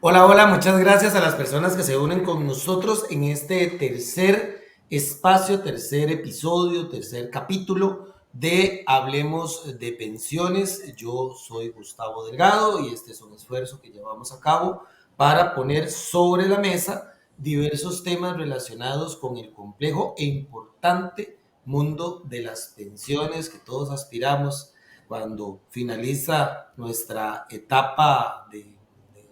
Hola, hola, muchas gracias a las personas que se unen con nosotros en este tercer espacio, tercer episodio, tercer capítulo de Hablemos de Pensiones. Yo soy Gustavo Delgado y este es un esfuerzo que llevamos a cabo para poner sobre la mesa diversos temas relacionados con el complejo e importante mundo de las pensiones que todos aspiramos cuando finaliza nuestra etapa de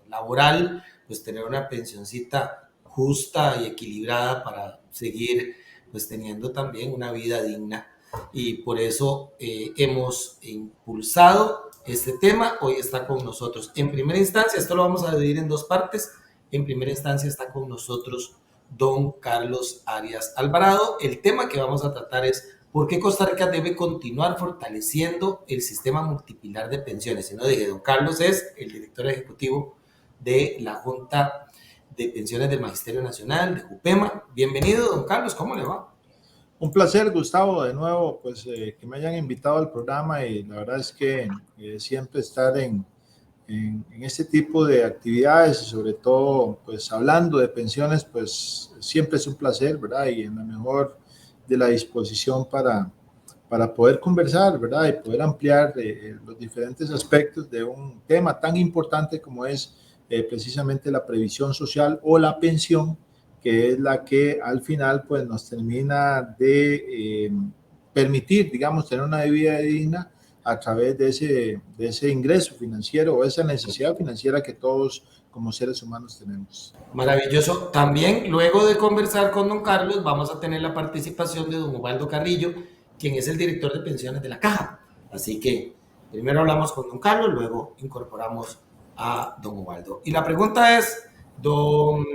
laboral, pues tener una pensioncita justa y equilibrada para seguir pues teniendo también una vida digna. Y por eso hemos impulsado este tema. Hoy está con nosotros. En primera instancia, esto lo vamos a dividir en dos partes. En primera instancia está con nosotros don Carlos Arias Alvarado. El tema que vamos a tratar es ¿por qué Costa Rica debe continuar fortaleciendo el sistema multipilar de pensiones? Y no dije, don Carlos es el director ejecutivo de la Junta de Pensiones del Magisterio Nacional, de JUPEMA. Bienvenido, don Carlos, ¿cómo le va? Un placer, Gustavo, de nuevo, pues que me hayan invitado al programa y la verdad es que siempre estar en este tipo de actividades y sobre todo, pues hablando de pensiones, pues siempre es un placer, ¿verdad? Y en la mejor de la disposición para poder conversar, ¿verdad? Y poder ampliar los diferentes aspectos de un tema tan importante como es precisamente la previsión social o la pensión, que es la que al final pues nos termina de permitir, digamos, tener una vida digna a través de ese ingreso financiero o esa necesidad financiera que todos como seres humanos tenemos. Maravilloso. También, luego de conversar con don Carlos, vamos a tener la participación de don Ubaldo Carrillo, quien es el director de pensiones de la Caja. Así que primero hablamos con don Carlos, luego incorporamos a don Ubaldo. Y la pregunta es, don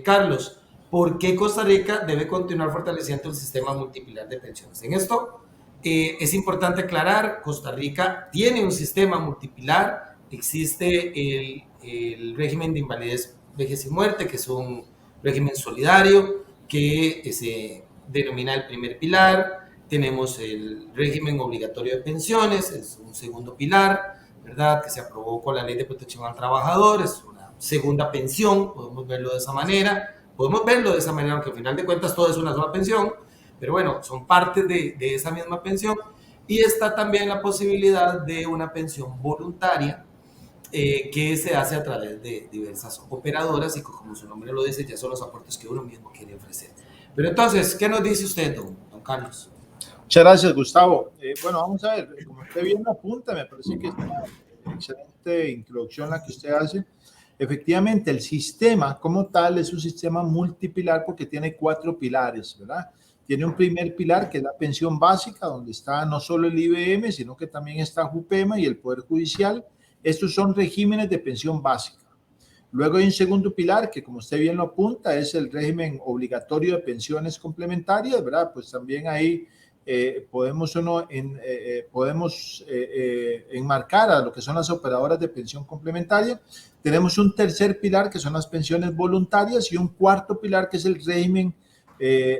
Carlos, ¿por qué Costa Rica debe continuar fortaleciendo el sistema multipilar de pensiones? En esto es importante aclarar, Costa Rica tiene un sistema multipilar, existe el régimen de invalidez, vejez y muerte, que es un régimen solidario que se denomina el primer pilar, tenemos el régimen obligatorio de pensiones, es un segundo pilar, ¿verdad? Que se aprobó con la Ley de Protección al Trabajador, es una segunda pensión, podemos verlo de esa manera, aunque al final de cuentas todo es una sola pensión, pero bueno, son parte de esa misma pensión. Y está también la posibilidad de una pensión voluntaria que se hace a través de diversas operadoras y como su nombre lo dice, ya son los aportes que uno mismo quiere ofrecer. Pero entonces, ¿qué nos dice usted, don Carlos? Muchas gracias, Gustavo. Bueno, vamos a ver, como usted bien apunta, me parece que es una excelente introducción la que usted hace. Efectivamente, el sistema como tal es un sistema multipilar porque tiene 4 pilares, ¿verdad? Tiene un primer pilar que es la pensión básica, donde está no solo el IBM, sino que también está JUPEMA y el Poder Judicial. Estos son regímenes de pensión básica. Luego hay un segundo pilar que, como usted bien lo apunta, es el régimen obligatorio de pensiones complementarias, ¿verdad? Pues también ahí podemos enmarcar a lo que son las operadoras de pensión complementaria. Tenemos un tercer pilar que son las pensiones voluntarias y un cuarto pilar que es el régimen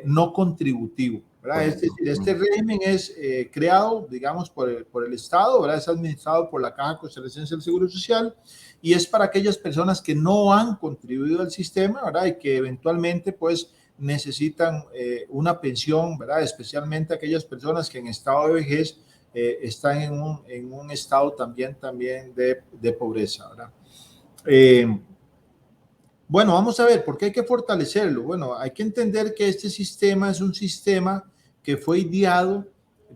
no contributivo, ¿verdad? Es decir, este régimen es creado, digamos, por el Estado, ¿verdad? Es administrado por la Caja Costarricense del Seguro Social y es para aquellas personas que no han contribuido al sistema, ¿verdad? Y que eventualmente, pues, necesitan una pensión, ¿verdad? Especialmente aquellas personas que en estado de vejez están en un estado también de pobreza, ¿verdad? Bueno, vamos a ver, ¿por qué hay que fortalecerlo? Bueno, hay que entender que este sistema es un sistema que fue ideado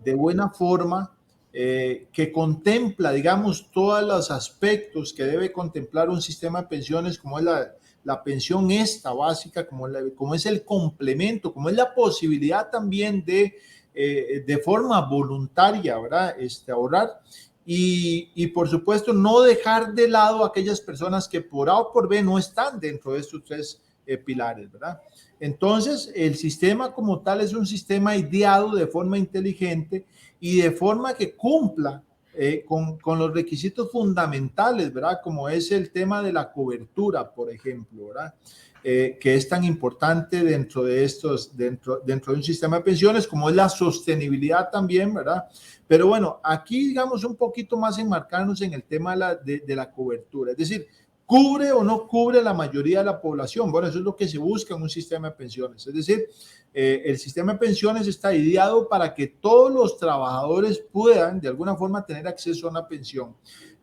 de buena forma, que contempla, digamos, todos los aspectos que debe contemplar un sistema de pensiones, como es la pensión esta básica, como es el complemento, como es la posibilidad también de forma voluntaria, ¿verdad? Ahorrar y por supuesto no dejar de lado a aquellas personas que por A o por B no están dentro de estos 3 pilares, ¿verdad? Entonces, el sistema como tal es un sistema ideado de forma inteligente y de forma que cumpla con los requisitos fundamentales, ¿verdad? Como es el tema de la cobertura, por ejemplo, ¿verdad? Que es tan importante dentro de un sistema de pensiones, como es la sostenibilidad también, ¿verdad? Pero bueno, aquí digamos un poquito más enmarcarnos en el tema de la cobertura, es decir, ¿cubre o no cubre la mayoría de la población? Bueno, eso es lo que se busca en un sistema de pensiones. Es decir, el sistema de pensiones está ideado para que todos los trabajadores puedan de alguna forma tener acceso a una pensión.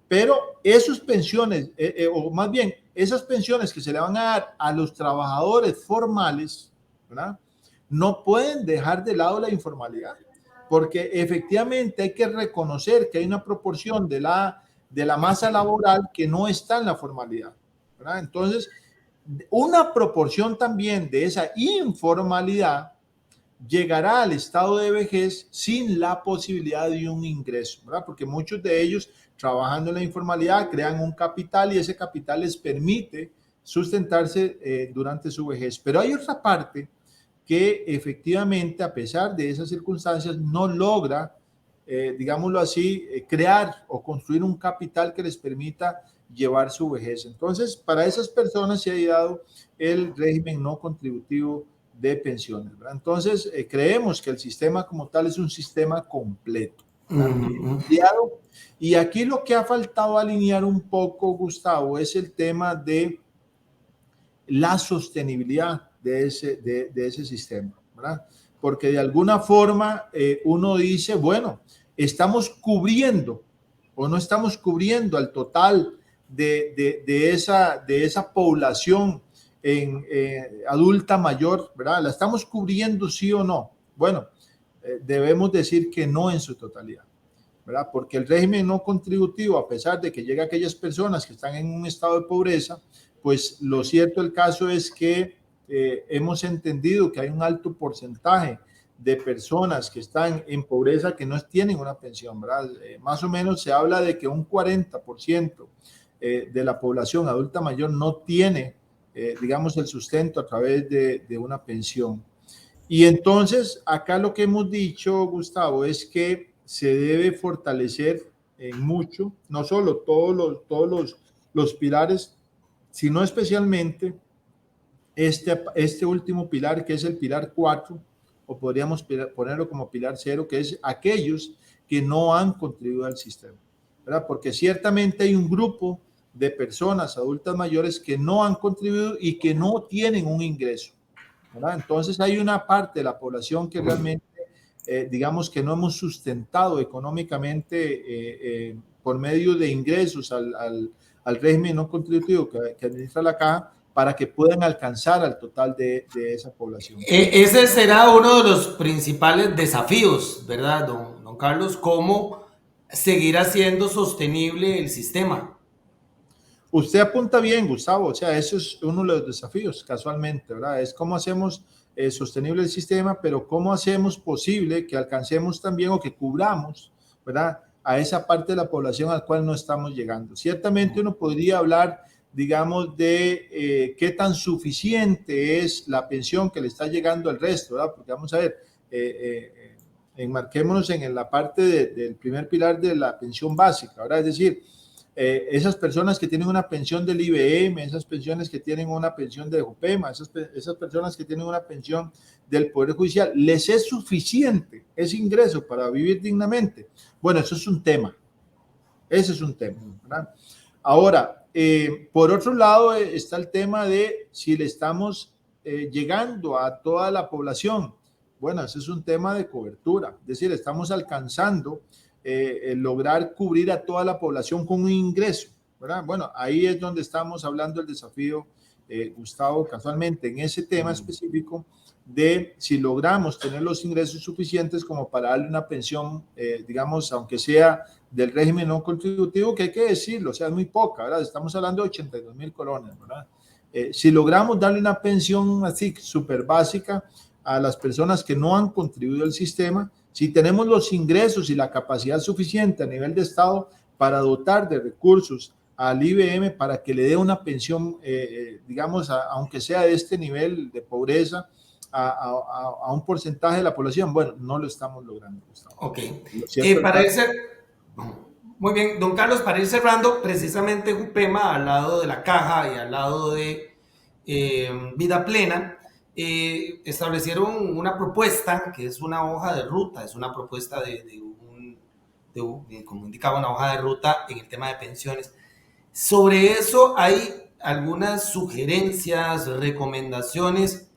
Pero esas pensiones, o más bien, esas pensiones que se le van a dar a los trabajadores formales, ¿verdad? No pueden dejar de lado la informalidad, porque efectivamente hay que reconocer que hay una proporción de la masa laboral que no está en la formalidad, ¿verdad? Entonces, una proporción también de esa informalidad llegará al estado de vejez sin la posibilidad de un ingreso, ¿verdad? Porque muchos de ellos, trabajando en la informalidad, crean un capital y ese capital les permite sustentarse durante su vejez. Pero hay otra parte que efectivamente, a pesar de esas circunstancias, no logra, digámoslo así, crear o construir un capital que les permita llevar su vejez. Entonces, para esas personas se ha dado el régimen no contributivo de pensiones, ¿verdad? Entonces, creemos que el sistema como tal es un sistema completo, ¿verdad? Y aquí lo que ha faltado alinear un poco, Gustavo, es el tema de la sostenibilidad de ese sistema, ¿verdad? Porque de alguna forma uno dice, bueno, estamos cubriendo o no estamos cubriendo al total de esa población adulta mayor, ¿verdad? ¿La estamos cubriendo sí o no? Bueno, debemos decir que no en su totalidad, ¿verdad? Porque el régimen no contributivo, a pesar de que llega a aquellas personas que están en un estado de pobreza, pues lo cierto del caso es que hemos entendido que hay un alto porcentaje de personas que están en pobreza que no tienen una pensión, ¿verdad? Más o menos se habla de que un 40% de la población adulta mayor no tiene, digamos, el sustento a través de una pensión. Y entonces, acá lo que hemos dicho, Gustavo, es que se debe fortalecer en mucho, no solo los pilares, sino especialmente este último pilar, que es el pilar 4, o podríamos ponerlo como pilar 0, que es aquellos que no han contribuido al sistema, ¿verdad? Porque ciertamente hay un grupo de personas adultas mayores que no han contribuido y que no tienen un ingreso, ¿verdad? Entonces hay una parte de la población que realmente, digamos que no hemos sustentado económicamente por medio de ingresos al régimen no contributivo que administra la caja para que puedan alcanzar al total de esa población. Ese será uno de los principales desafíos, ¿verdad, don Carlos? ¿Cómo seguir haciendo sostenible el sistema? Usted apunta bien, Gustavo, o sea, eso es uno de los desafíos, casualmente, ¿verdad? Es cómo hacemos sostenible el sistema, pero cómo hacemos posible que alcancemos también o que cubramos, ¿verdad? A esa parte de la población al cual no estamos llegando. Ciertamente uno podría hablar, digamos, de qué tan suficiente es la pensión que le está llegando al resto, ¿verdad? Porque vamos a ver, enmarquémonos en la parte del primer pilar de la pensión básica, ¿verdad? Es decir, esas personas que tienen una pensión del IBM, esas pensiones que tienen una pensión de JUPEMA, esas personas que tienen una pensión del Poder Judicial, ¿les es suficiente ese ingreso para vivir dignamente? Bueno, eso es un tema. Ese es un tema, ¿verdad? Ahora, por otro lado, está el tema de si le estamos llegando a toda la población. Bueno, ese es un tema de cobertura, es decir, estamos alcanzando lograr cubrir a toda la población con un ingreso, ¿verdad? Bueno, ahí es donde estamos hablando del desafío, Gustavo, casualmente en ese tema específico de si logramos tener los ingresos suficientes como para darle una pensión, digamos, aunque sea del régimen no contributivo, que hay que decirlo, o sea, es muy poca, ¿verdad? Estamos hablando de 82,000 colones, ¿verdad? Si logramos darle una pensión así súper básica a las personas que no han contribuido al sistema, si tenemos los ingresos y la capacidad suficiente a nivel de Estado para dotar de recursos al IBM para que le dé una pensión, digamos, aunque sea de este nivel de pobreza, a un porcentaje de la población, bueno, no lo estamos logrando, Gustavo. Ok. Para irse, muy bien, don Carlos, para ir cerrando, precisamente JUPEMA, al lado de la caja y al lado de Vida Plena, establecieron una propuesta que es una hoja de ruta, es una propuesta como indicaba, una hoja de ruta en el tema de pensiones. Sobre eso hay algunas sugerencias, recomendaciones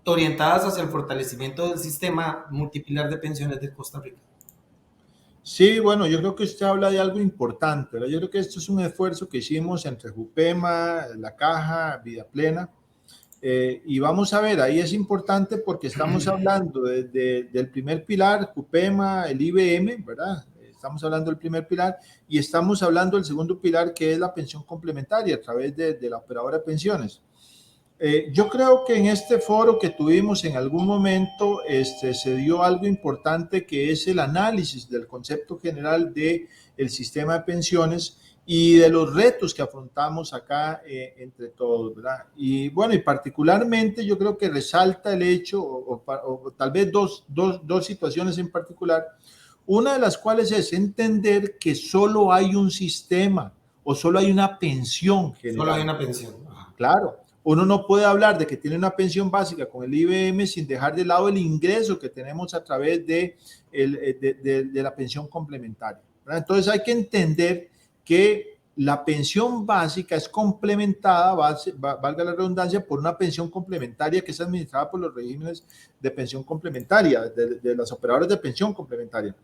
orientadas hacia el fortalecimiento del sistema multipilar de pensiones de Costa Rica. Sí, bueno, yo creo que usted habla de algo importante, ¿verdad? Yo creo que esto es un esfuerzo que hicimos entre Jupema, la Caja, Vida Plena, y vamos a ver, ahí es importante porque estamos hablando del primer pilar, Jupema, el IBM, ¿verdad? Estamos hablando del primer pilar y estamos hablando del segundo pilar, que es la pensión complementaria a través de la operadora de pensiones. Yo creo que en este foro que tuvimos en algún momento se dio algo importante, que es el análisis del concepto general del sistema de pensiones y de los retos que afrontamos acá entre todos, ¿verdad? Y bueno, y particularmente yo creo que resalta el hecho, o tal vez dos situaciones en particular, una de las cuales es entender que solo hay un sistema o solo hay una pensión Solo hay general. una pensión. Claro, uno no puede hablar de que tiene una pensión básica con el IBM sin dejar de lado el ingreso que tenemos a través de la pensión complementaria, ¿verdad? Entonces hay que entender que la pensión básica es complementada, valga la redundancia, por una pensión complementaria que es administrada por los regímenes de pensión complementaria, de las operadoras de pensión complementaria.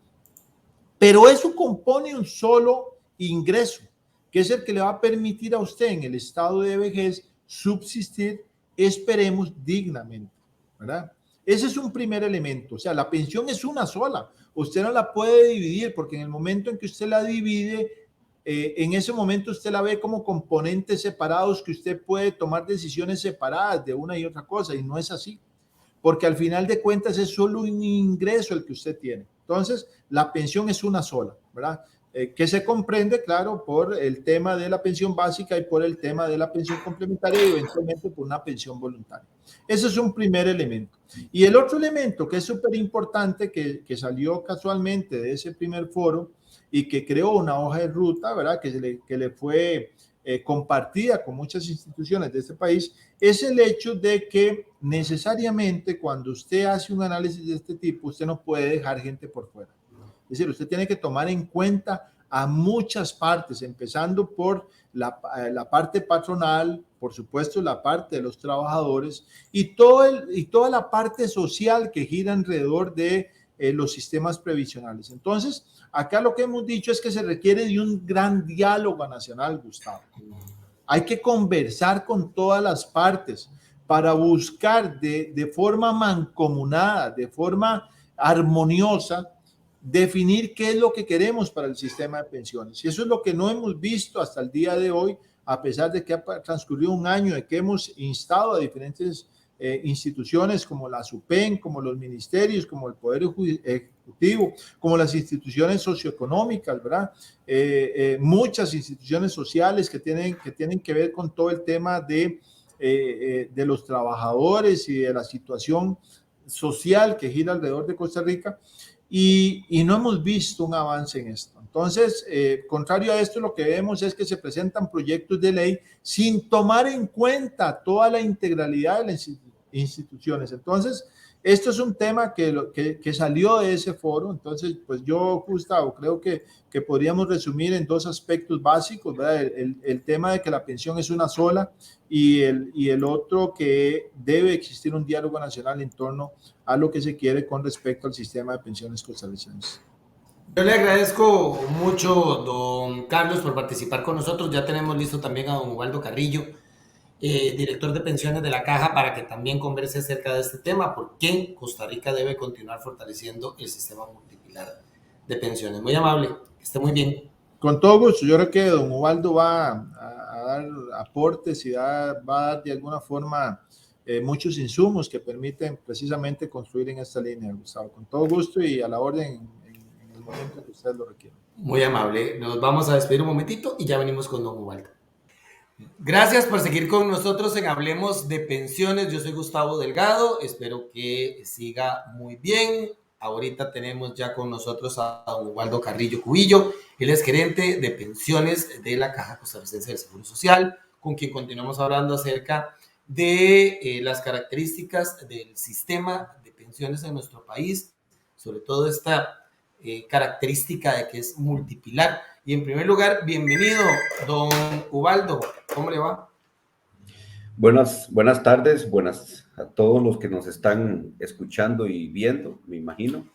Pero eso compone un solo ingreso, que es el que le va a permitir a usted en el estado de vejez subsistir, esperemos, dignamente, ¿verdad? Ese es un primer elemento, o sea, la pensión es una sola, usted no la puede dividir, porque en el momento en que usted la divide, en ese momento usted la ve como componentes separados, que usted puede tomar decisiones separadas de una y otra cosa, y no es así, porque al final de cuentas es solo un ingreso el que usted tiene. Entonces, la pensión es una sola, ¿verdad? Que se comprende, claro, por el tema de la pensión básica y por el tema de la pensión complementaria y eventualmente por una pensión voluntaria. Ese es un primer elemento. Y el otro elemento que es súper importante, que salió casualmente de ese primer foro y que creó una hoja de ruta, ¿verdad? Que le fue compartida con muchas instituciones de este país, es el hecho de que necesariamente cuando usted hace un análisis de este tipo, usted no puede dejar gente por fuera. Es decir, usted tiene que tomar en cuenta a muchas partes, empezando por la parte patronal, por supuesto la parte de los trabajadores y toda la parte social que gira alrededor de los sistemas previsionales. Entonces, acá lo que hemos dicho es que se requiere de un gran diálogo nacional, Gustavo. Hay que conversar con todas las partes para buscar de forma mancomunada, de forma armoniosa, definir qué es lo que queremos para el sistema de pensiones. Y eso es lo que no hemos visto hasta el día de hoy, a pesar de que ha transcurrido un año de que hemos instado a diferentes instituciones como la SUPEN, como los ministerios, como el Poder Ejecutivo, como las instituciones socioeconómicas, ¿verdad? Muchas instituciones sociales que tienen que ver con todo el tema de los trabajadores y de la situación social que gira alrededor de Costa Rica, y no hemos visto un avance en esto. Entonces, contrario a esto, lo que vemos es que se presentan proyectos de ley sin tomar en cuenta toda la integralidad de las instituciones. Entonces, esto es un tema que salió de ese foro. Entonces, pues yo, Gustavo, creo que podríamos resumir en dos aspectos básicos, ¿verdad? El tema de que la pensión es una sola y el otro que debe existir un diálogo nacional en torno a lo que se quiere con respecto al sistema de pensiones costarricense. Yo le agradezco mucho, don Carlos, por participar con nosotros. Ya tenemos listo también a don Ubaldo Carrillo, director de pensiones de la Caja, para que también converse acerca de este tema, por qué Costa Rica debe continuar fortaleciendo el sistema multipilar de pensiones. Muy amable, que esté muy bien. Con todo gusto, yo creo que don Ubaldo va a dar aportes y va a dar de alguna forma muchos insumos que permiten precisamente construir en esta línea, Gustavo. Con todo gusto y a la orden en el momento que usted lo requiera. Muy amable. Nos vamos a despedir un momentito y ya venimos con don Ubaldo. Gracias por seguir con nosotros en Hablemos de Pensiones. Yo soy Gustavo Delgado. Espero que siga muy bien. Ahorita tenemos ya con nosotros a don Ubaldo Carrillo Cubillo. Él es gerente de pensiones de la Caja Costarricense del Seguro Social, con quien continuamos hablando acerca de las características del sistema de pensiones en nuestro país, sobre todo esta característica de que es multipilar. Y en primer lugar, bienvenido, don Ubaldo. ¿Cómo le va? Buenas tardes, buenas a todos los que nos están escuchando y viendo, me imagino.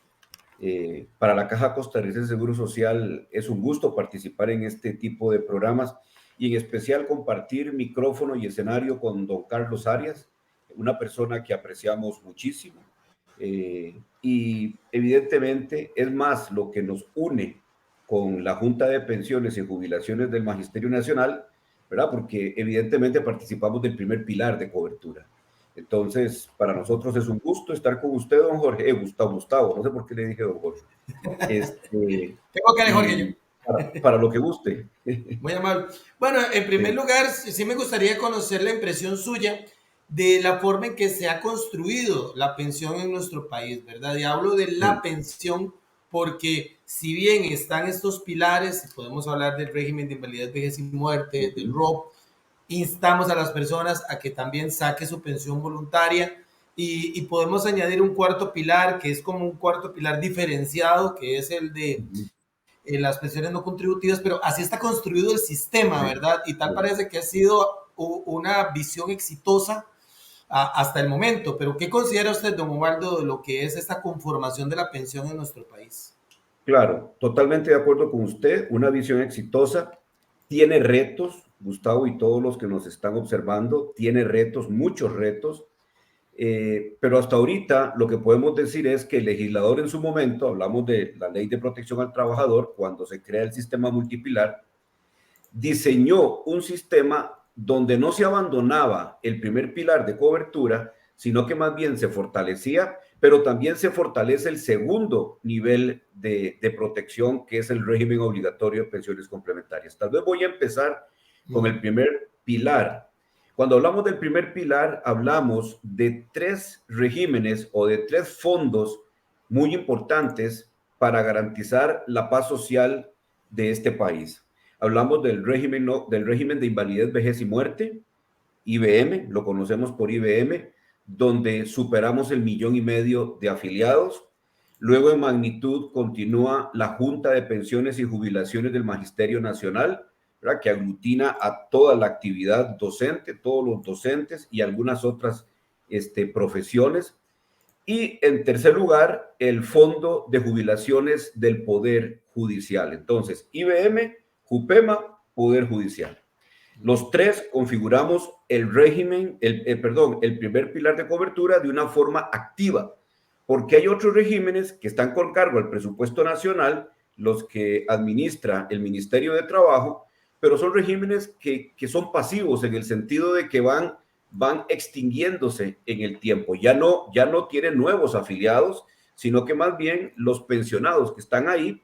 Para la Caja Costarricense de Seguro Social es un gusto participar en este tipo de programas y en especial compartir micrófono y escenario con don Carlos Arias, una persona que apreciamos muchísimo. Y evidentemente es más lo que nos une con la Junta de Pensiones y Jubilaciones del Magisterio Nacional, ¿verdad? Porque evidentemente participamos del primer pilar de cobertura. Entonces, para nosotros es un gusto estar con usted, don Jorge. Gustavo, no sé por qué le dije don Jorge. Tengo que Jorge yo. Para lo que guste. Muy amable. Bueno, en primer lugar, sí me gustaría conocer la impresión suya de la forma en que se ha construido la pensión en nuestro país, ¿verdad? Y hablo de la pensión porque si bien están estos pilares, podemos hablar del régimen de invalidez, vejez y muerte, del ROP, instamos a las personas a que también saque su pensión voluntaria y podemos añadir un cuarto pilar que es como un cuarto pilar diferenciado, que es el de las pensiones no contributivas, pero así está construido el sistema, ¿verdad? Y tal parece que ha sido una visión exitosa hasta el momento. Pero ¿qué considera usted, don Ubaldo, de lo que es esta conformación de la pensión en nuestro país? Claro, totalmente de acuerdo con usted. Una visión exitosa tiene retos, Gustavo y todos los que nos están observando, tiene retos, muchos retos. Pero hasta ahorita lo que podemos decir es que el legislador en su momento, hablamos de la Ley de Protección al Trabajador, cuando se crea el sistema multipilar, diseñó un sistema donde no se abandonaba el primer pilar de cobertura, sino que más bien se fortalecía, pero también se fortalece el segundo nivel de protección, que es el régimen obligatorio de pensiones complementarias. Tal vez voy a empezar con el primer pilar. Cuando hablamos del primer pilar, hablamos de tres regímenes o de tres fondos muy importantes para garantizar la paz social de este país. Hablamos del régimen de invalidez, vejez y muerte, IBM, lo conocemos por IBM, donde superamos el 1,5 millones de afiliados. Luego en magnitud continúa la Junta de Pensiones y Jubilaciones del Magisterio Nacional, ¿verdad? Que aglutina a toda la actividad docente, todos los docentes y algunas otras profesiones. Y en tercer lugar, el Fondo de Jubilaciones del Poder Judicial. Entonces, IBM, JUPEMA, Poder Judicial. Los tres configuramos el régimen, el primer pilar de cobertura de una forma activa, porque hay otros regímenes que están con cargo al presupuesto nacional, los que administra el Ministerio de Trabajo, pero son regímenes que son pasivos en el sentido de que van extinguiéndose en el tiempo. Ya no tienen nuevos afiliados, sino que más bien los pensionados que están ahí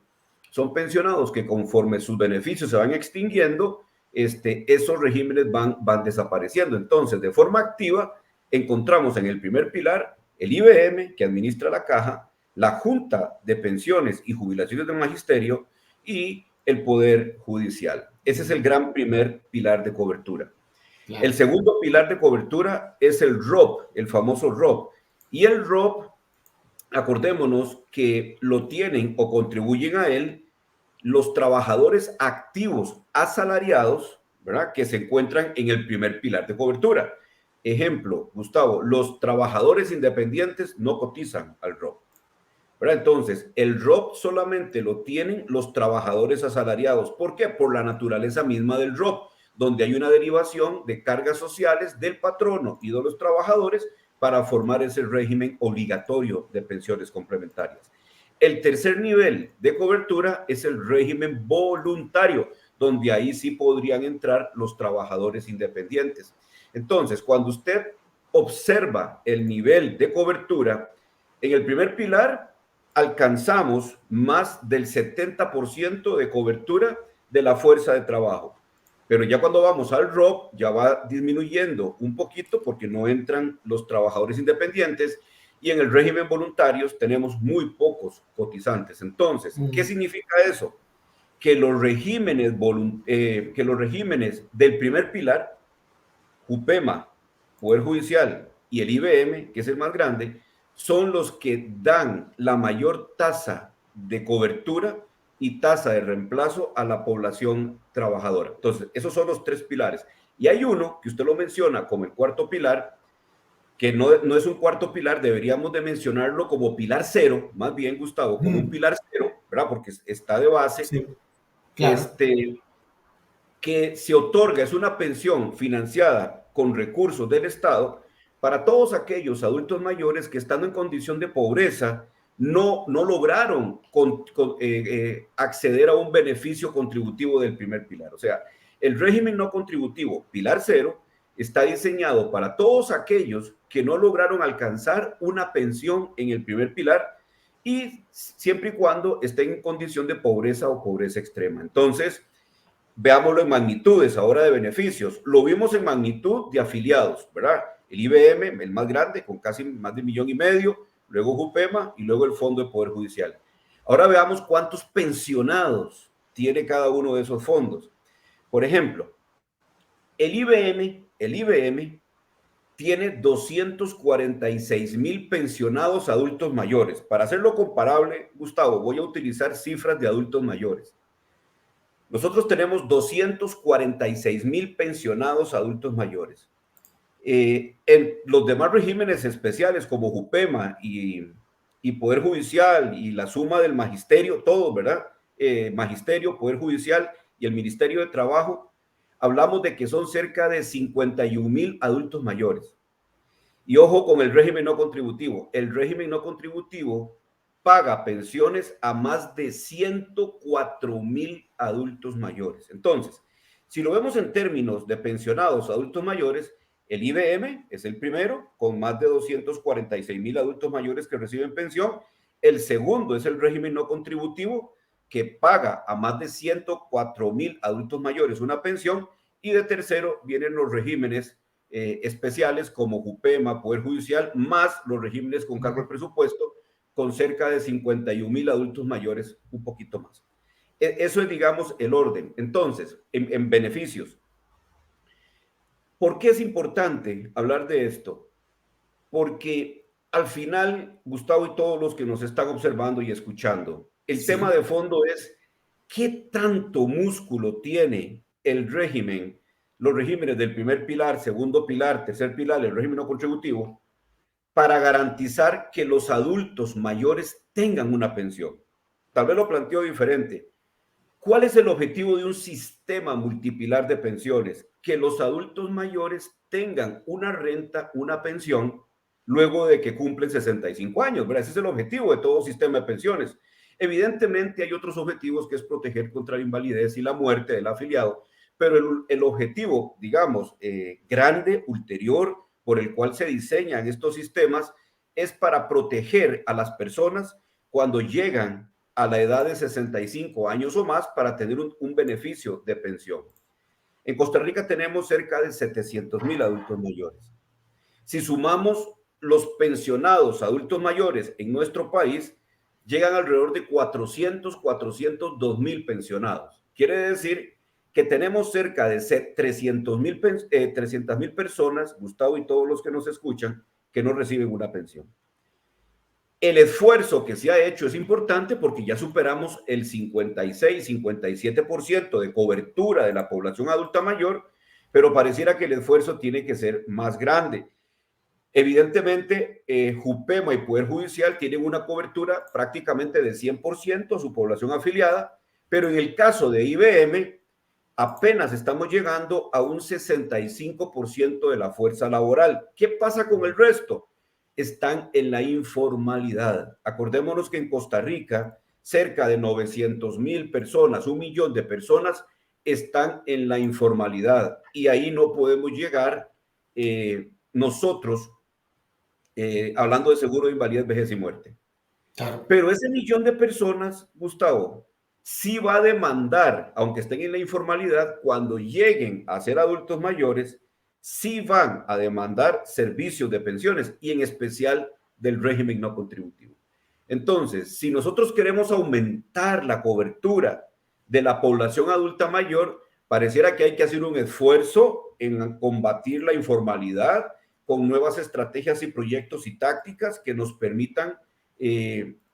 son pensionados que conforme sus beneficios se van extinguiendo, esos regímenes van desapareciendo. Entonces, de forma activa, encontramos en el primer pilar el IBM, que administra la caja, la Junta de Pensiones y Jubilaciones del Magisterio y el Poder Judicial. Ese es el gran primer pilar de cobertura. Claro. El segundo pilar de cobertura es el ROP, el famoso ROP. Y el ROP, acordémonos que lo tienen o contribuyen a él los trabajadores activos asalariados, ¿verdad? Que se encuentran en el primer pilar de cobertura. Ejemplo, Gustavo, los trabajadores independientes no cotizan al ROP, ¿verdad? Entonces, el ROP solamente lo tienen los trabajadores asalariados. ¿Por qué? Por la naturaleza misma del ROP, donde hay una derivación de cargas sociales del patrono y de los trabajadores para formar ese régimen obligatorio de pensiones complementarias. El tercer nivel de cobertura es el régimen voluntario, donde ahí sí podrían entrar los trabajadores independientes. Entonces, cuando usted observa el nivel de cobertura, en el primer pilar alcanzamos más del 70% de cobertura de la fuerza de trabajo. Pero ya cuando vamos al ROP, ya va disminuyendo un poquito porque no entran los trabajadores independientes y en el régimen voluntarios tenemos muy pocos cotizantes. Entonces, ¿qué significa eso? Que los regímenes del primer pilar, JUPEMA, Poder Judicial y el IBM, que es el más grande, son los que dan la mayor tasa de cobertura y tasa de reemplazo a la población trabajadora. Entonces, esos son los 3 pilares. Y hay uno que usted lo menciona como el cuarto pilar, que no es un cuarto pilar, deberíamos de mencionarlo como pilar 0, más bien, Gustavo, como un pilar 0, ¿verdad? Porque está de base, sí, claro. Que se otorga, es una pensión financiada con recursos del Estado para todos aquellos adultos mayores que estando en condición de pobreza no lograron acceder a un beneficio contributivo del primer pilar. O sea, el régimen no contributivo, pilar 0, está diseñado para todos aquellos que no lograron alcanzar una pensión en el primer pilar y siempre y cuando estén en condición de pobreza o pobreza extrema. Entonces, veámoslo en magnitudes ahora de beneficios. Lo vimos en magnitud de afiliados, ¿verdad? El IBM, el más grande, con casi más de 1,5 millones, luego Jupema y luego el Fondo de Poder Judicial. Ahora veamos cuántos pensionados tiene cada uno de esos fondos. Por ejemplo, el IBM tiene 246,000 pensionados adultos mayores. Para hacerlo comparable, Gustavo, voy a utilizar cifras de adultos mayores. Nosotros tenemos 246,000 pensionados adultos mayores. En los demás regímenes especiales como Jupema y Poder Judicial y la suma del magisterio, todos, ¿verdad? Magisterio, Poder Judicial y el Ministerio de Trabajo, hablamos de que son cerca de 51,000 adultos mayores. Y ojo con el régimen no contributivo. El régimen no contributivo paga pensiones a más de 104,000 adultos mayores. Entonces, si lo vemos en términos de pensionados adultos mayores, el IBM es el primero, con más de 246,000 adultos mayores que reciben pensión. El segundo es el régimen no contributivo, que paga a más de 104,000 adultos mayores una pensión. Y de tercero vienen los regímenes especiales como Jupema, Poder Judicial, más los regímenes con cargo al presupuesto, con cerca de 51,000 adultos mayores, un poquito más. Eso es, digamos, el orden. Entonces, en beneficios. ¿Por qué es importante hablar de esto? Porque al final, Gustavo y todos los que nos están observando y escuchando, el tema de fondo es ¿qué tanto músculo tiene el régimen, los regímenes del primer pilar, segundo pilar, tercer pilar, el régimen no contributivo, para garantizar que los adultos mayores tengan una pensión? Tal vez lo planteo diferente. ¿Cuál es el objetivo de un sistema multipilar de pensiones? Que los adultos mayores tengan una renta, una pensión, luego de que cumplen 65 años, ¿verdad? Ese es el objetivo de todo sistema de pensiones. Evidentemente hay otros objetivos, que es proteger contra la invalidez y la muerte del afiliado, pero el objetivo, digamos, grande, ulterior, por el cual se diseñan estos sistemas, es para proteger a las personas cuando llegan a la edad de 65 años o más para tener un beneficio de pensión. En Costa Rica tenemos cerca de 700,000 adultos mayores. Si sumamos los pensionados adultos mayores en nuestro país, llegan alrededor de 402,000 pensionados. Quiere decir que tenemos cerca de 300,000 personas, Gustavo y todos los que nos escuchan, que no reciben una pensión. El esfuerzo que se ha hecho es importante porque ya superamos el 56-57% de cobertura de la población adulta mayor, pero pareciera que el esfuerzo tiene que ser más grande. Evidentemente, Jupema y Poder Judicial tienen una cobertura prácticamente de 100% a su población afiliada, pero en el caso de IBM apenas estamos llegando a un 65% de la fuerza laboral. ¿Qué pasa con el resto? Están en la informalidad. Acordémonos que en Costa Rica cerca de 900,000 personas, 1 millón de personas están en la informalidad y ahí no podemos llegar nosotros hablando de seguro de invalidez, vejez y muerte. Claro. Pero ese millón de personas, Gustavo, sí va a demandar, aunque estén en la informalidad, cuando lleguen a ser adultos mayores, sí van a demandar servicios de pensiones y en especial del régimen no contributivo. Entonces, si nosotros queremos aumentar la cobertura de la población adulta mayor, pareciera que hay que hacer un esfuerzo en combatir la informalidad con nuevas estrategias y proyectos y tácticas que nos permitan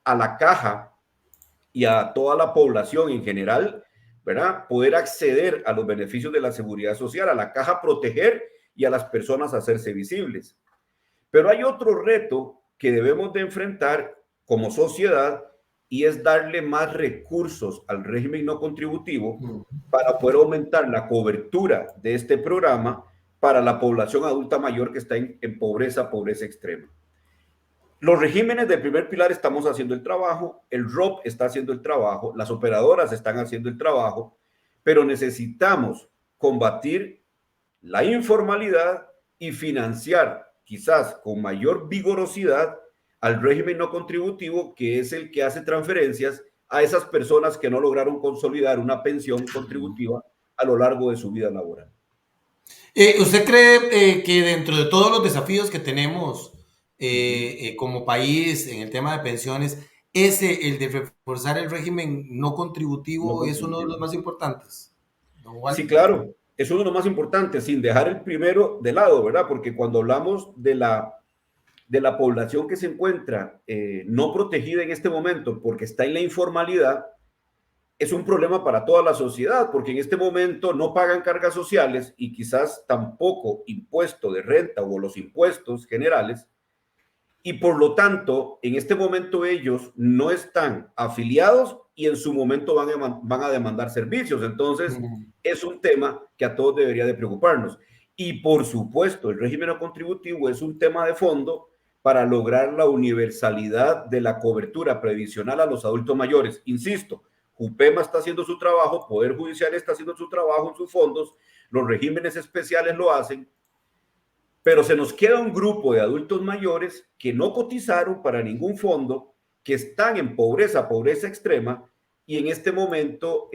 a la caja y a toda la población en general, ¿verdad? Poder acceder a los beneficios de la seguridad social, a la caja proteger y a las personas hacerse visibles. Pero hay otro reto que debemos de enfrentar como sociedad y es darle más recursos al régimen no contributivo para poder aumentar la cobertura de este programa para la población adulta mayor que está en pobreza extrema. Los regímenes del primer pilar estamos haciendo el trabajo, el ROP está haciendo el trabajo, las operadoras están haciendo el trabajo, pero necesitamos combatir la informalidad y financiar quizás con mayor vigorosidad al régimen no contributivo, que es el que hace transferencias a esas personas que no lograron consolidar una pensión contributiva a lo largo de su vida laboral. ¿Usted cree que dentro de todos los desafíos que tenemos como país en el tema de pensiones, el de reforzar el régimen no contributivo es uno de los más importantes? Sí, claro, es uno de los más importantes, sin dejar el primero de lado, ¿verdad? Porque cuando hablamos de la población que se encuentra no protegida en este momento porque está en la informalidad, es un problema para toda la sociedad, porque en este momento no pagan cargas sociales y quizás tampoco impuesto de renta o los impuestos generales, y por lo tanto, en este momento ellos no están afiliados y en su momento van a demandar servicios. Entonces, es un tema que a todos debería de preocuparnos. Y por supuesto, el régimen no contributivo es un tema de fondo para lograr la universalidad de la cobertura previsional a los adultos mayores. Insisto, JUPEMA está haciendo su trabajo, Poder Judicial está haciendo su trabajo en sus fondos, los regímenes especiales lo hacen, pero se nos queda un grupo de adultos mayores que no cotizaron para ningún fondo, que están en pobreza extrema, y en este momento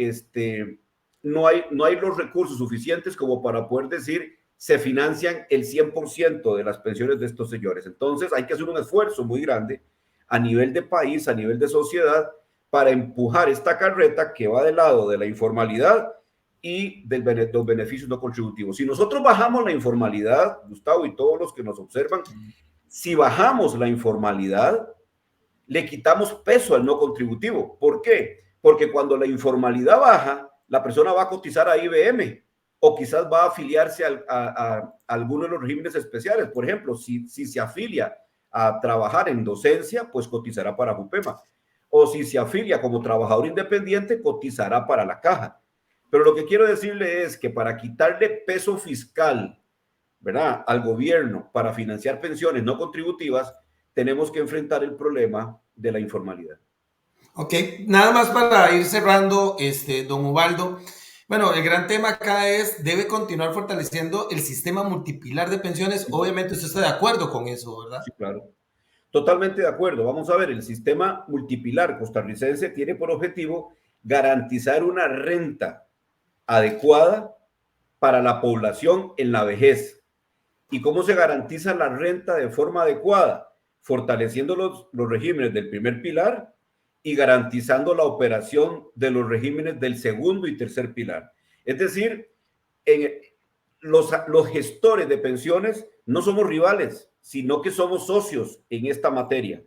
no hay los recursos suficientes como para poder decir se financian el 100% de las pensiones de estos señores. Entonces hay que hacer un esfuerzo muy grande a nivel de país, a nivel de sociedad, para empujar esta carreta que va del lado de la informalidad y de los beneficios no contributivos. Si nosotros bajamos la informalidad, Gustavo y todos los que nos observan, si bajamos la informalidad, le quitamos peso al no contributivo. ¿Por qué? Porque cuando la informalidad baja, la persona va a cotizar a IBM o quizás va a afiliarse a alguno de los regímenes especiales. Por ejemplo, si se afilia a trabajar en docencia, pues cotizará para JUPEMA. O si se afilia como trabajador independiente, cotizará para la caja. Pero lo que quiero decirle es que para quitarle peso fiscal, ¿verdad?, al gobierno para financiar pensiones no contributivas, tenemos que enfrentar el problema de la informalidad. Ok, nada más para ir cerrando, don Ubaldo. Bueno, el gran tema acá es, debe continuar fortaleciendo el sistema multipilar de pensiones. Obviamente usted está de acuerdo con eso, ¿verdad? Sí, claro. Totalmente de acuerdo. Vamos a ver, el sistema multipilar costarricense tiene por objetivo garantizar una renta adecuada para la población en la vejez. ¿Y cómo se garantiza la renta de forma adecuada? Fortaleciendo los regímenes del primer pilar y garantizando la operación de los regímenes del segundo y tercer pilar. Es decir, los gestores de pensiones no somos rivales, sino que somos socios en esta materia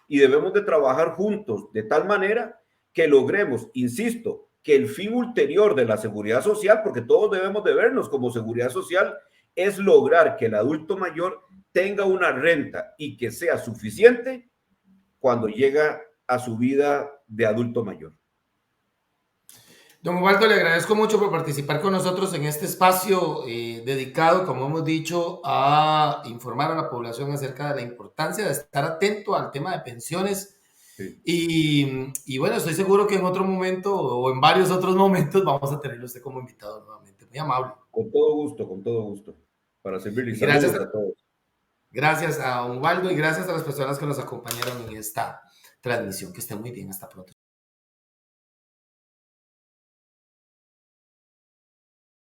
y debemos de trabajar juntos de tal manera que logremos, insisto, que el fin ulterior de la seguridad social, porque todos debemos de vernos como seguridad social, es lograr que el adulto mayor tenga una renta y que sea suficiente cuando llega a su vida de adulto mayor. Don Ubaldo, le agradezco mucho por participar con nosotros en este espacio dedicado, como hemos dicho, a informar a la población acerca de la importancia de estar atento al tema de pensiones. Sí. Y bueno, estoy seguro que en otro momento o en varios otros momentos vamos a tenerlo usted como invitado nuevamente. Muy amable. Con todo gusto. Para servirles. Gracias a todos. Gracias a Ubaldo y gracias a las personas que nos acompañaron en esta transmisión. Que estén muy bien. Hasta pronto.